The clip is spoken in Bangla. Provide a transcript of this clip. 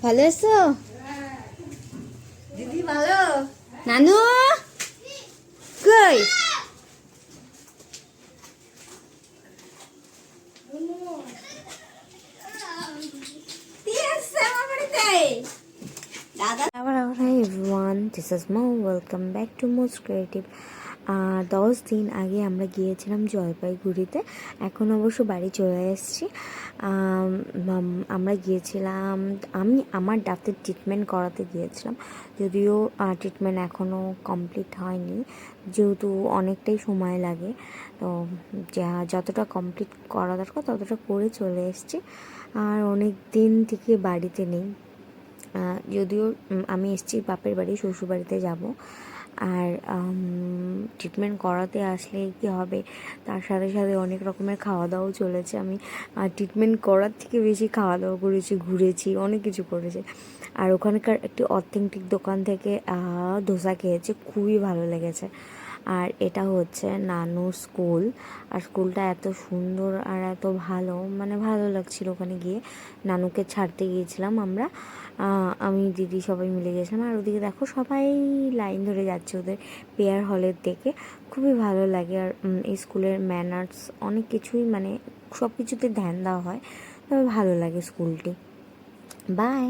ভালো আছো দিদি ভালো? নানু? কই? Hi everyone, this is Mo. Welcome back to Mo's Creative. 10 দিন আগে আমরা গিয়েছিলাম জলপাইগুড়িতে। এখন অবশ্য বাড়ি চলে এসেছি। আমরা গিয়েছিলাম, আমি আমার দাঁতের ট্রিটমেন্ট করাতে গিয়েছিলাম। যদিও ট্রিটমেন্ট এখনও কমপ্লিট হয়নি, যেহেতু অনেকটাই সময় লাগে। তো যতটা কমপ্লিট করা দরকার ততটা করে চলে এসেছি। আর অনেক দিন থেকে বাড়িতে নেই, যদিও আমি এসেছি বাপের বাড়ি, শ্বশুরবাড়িতে যাব। আর ট্রিটমেন্ট করাতে আসলে কি হবে, তার সাথে সাথে অনেক রকমের খাওয়া দাওয়াও চলেছে। আমি ট্রিটমেন্ট করার থেকে বেশি খাওয়া দাওয়া করেছি, ঘুরেছি, অনেক কিছু করেছি। আর ওখানকার একটি অথেন্টিক দোকান থেকে ধোসা খেয়েছি, খুবই ভালো লেগেছে। আর এটা হচ্ছে নানুর স্কুল। আর স্কুলটা এত সুন্দর আর এত ভালো, মানে ভালো লাগছিল ওখানে গিয়ে। নানুকে ছাড়তে গিয়েছিলাম আমরা, আমি দিদি সবাই মিলে গেছিলাম। আর ওদিকে দেখো সবাই লাইন ধরে যাচ্ছে ওদের পেয়ার হলের দিকে, খুবই ভালো লাগে। আর এই স্কুলের ম্যানার্স অনেক কিছুই, মানে সব কিছুতে ধ্যান দেওয়া হয়, তবে ভালো লাগে স্কুলটি। বাই।